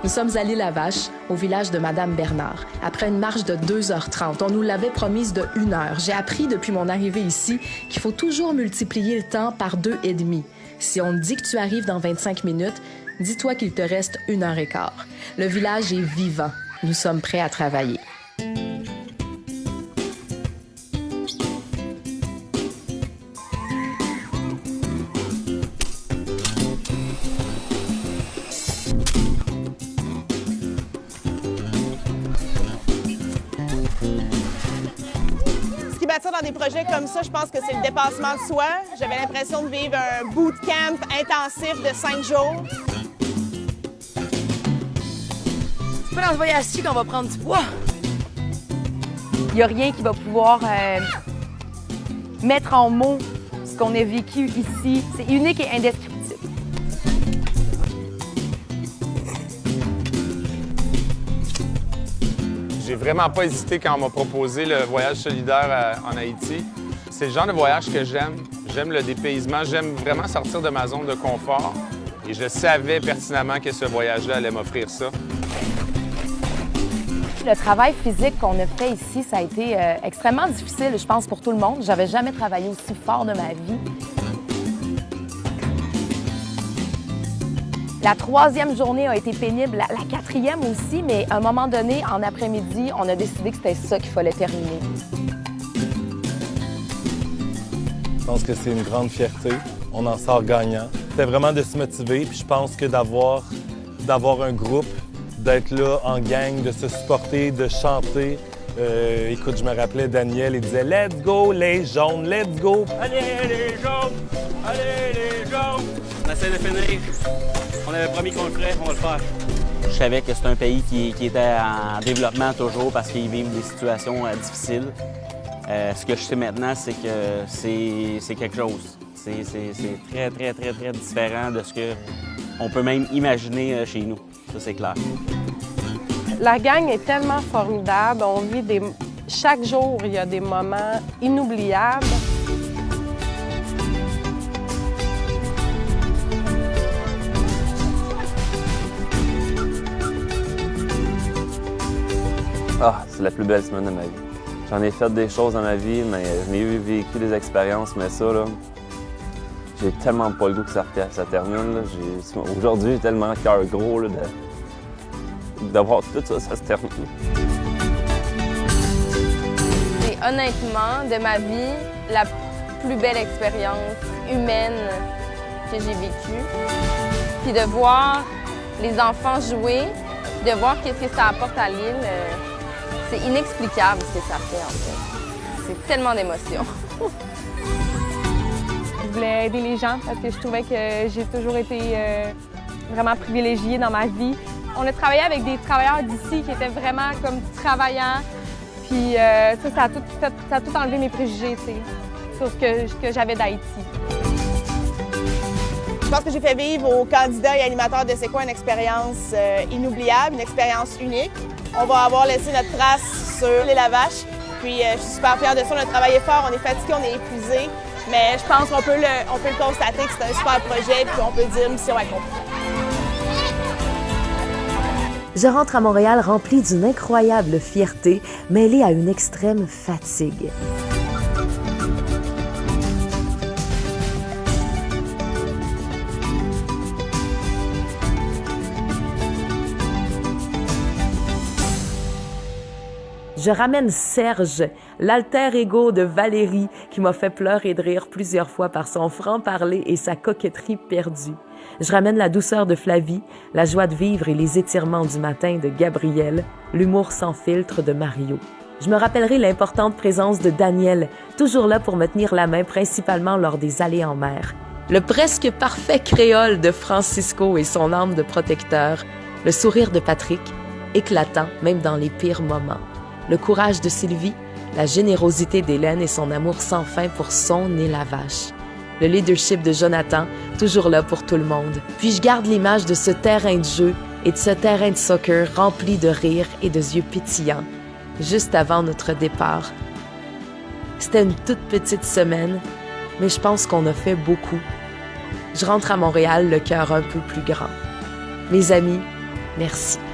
Nous sommes allés la Vache, au village de Madame Bernard. Après une marche de 2h30, on nous l'avait promise de 1 heure. J'ai appris depuis mon arrivée ici qu'il faut toujours multiplier le temps par 2,5. Si on te dit que tu arrives dans 25 minutes, dis-toi qu'il te reste 1h15. Le village est vivant. Nous sommes prêts à travailler. Ce qui m'attire dans des projets comme ça, je pense que c'est le dépassement de soi. J'avais l'impression de vivre un bootcamp intensif de 5 jours. C'est pas dans ce voyage-ci qu'on va prendre du poids. Il n'y a rien qui va pouvoir mettre en mots ce qu'on a vécu ici. C'est unique et indescriptible. J'ai vraiment pas hésité quand on m'a proposé le voyage solidaire en Haïti. C'est le genre de voyage que j'aime. J'aime le dépaysement, j'aime vraiment sortir de ma zone de confort. Et je savais pertinemment que ce voyage-là allait m'offrir ça. Le travail physique qu'on a fait ici, ça a été extrêmement difficile, je pense, pour tout le monde. J'avais jamais travaillé aussi fort de ma vie. La 3e journée a été pénible, la 4e aussi, mais à un moment donné, en après-midi, on a décidé que c'était ça qu'il fallait terminer. Je pense que c'est une grande fierté. On en sort gagnant. C'était vraiment de se motiver, puis je pense que d'avoir un groupe, d'être là en gang, de se supporter, de chanter. Écoute, je me rappelais Daniel, il disait « Let's go les jaunes, let's go! » Allez les jaunes! Allez les jaunes! On essaie de finir. On avait promis qu'on le ferait, on va le faire. Je savais que c'est un pays qui était en développement toujours parce qu'ils vivent des situations difficiles. Ce que je sais maintenant, c'est que c'est quelque chose. C'est très, très, très, très différent de ce qu'on peut même imaginer chez nous. Ça, c'est clair. La gang est tellement formidable. On vit chaque jour, il y a des moments inoubliables. Ah, c'est la plus belle semaine de ma vie. J'en ai fait des choses dans ma vie, mais je n'ai vécu des expériences, mais ça, là, j'ai tellement pas le goût que ça termine. Là. Aujourd'hui, j'ai tellement le cœur gros là, d'avoir tout ça, ça se termine. C'est honnêtement, de ma vie, la plus belle expérience humaine que j'ai vécue. Puis de voir les enfants jouer, de voir qu'est-ce que ça apporte à l'île, c'est inexplicable ce que ça fait, en fait. C'est tellement d'émotions. Je voulais aider les gens parce que je trouvais que j'ai toujours été vraiment privilégiée dans ma vie. On a travaillé avec des travailleurs d'ici qui étaient vraiment comme travaillants. Puis ça a tout enlevé mes préjugés, tu sais, sur ce que j'avais d'Haïti. Je pense que j'ai fait vivre aux candidats et animateurs de C'est quoi une expérience inoubliable, une expérience unique. On va avoir laissé notre trace sur les Lavaches. Puis je suis super fière de ça. On a travaillé fort, on est fatigué, on est épuisé. Mais je pense qu'on peut le constater que c'est un super projet puis on peut dire mission accomplie. Je rentre à Montréal remplie d'une incroyable fierté, mêlée à une extrême fatigue. Je ramène Serge, l'alter ego de Valérie, qui m'a fait pleurer de rire plusieurs fois par son franc-parler et sa coquetterie perdue. Je ramène la douceur de Flavie, la joie de vivre et les étirements du matin de Gabriel, l'humour sans filtre de Mario. Je me rappellerai l'importante présence de Daniel, toujours là pour me tenir la main principalement lors des allées en mer. Le presque parfait créole de Francisco et son âme de protecteur, le sourire de Patrick, éclatant même dans les pires moments. Le courage de Sylvie, la générosité d'Hélène et son amour sans fin pour son et la vache. Le leadership de Jonathan, toujours là pour tout le monde. Puis je garde l'image de ce terrain de jeu et de ce terrain de soccer rempli de rires et de yeux pétillants, juste avant notre départ. C'était une toute petite semaine, mais je pense qu'on a fait beaucoup. Je rentre à Montréal, le cœur un peu plus grand. Mes amis, Merci.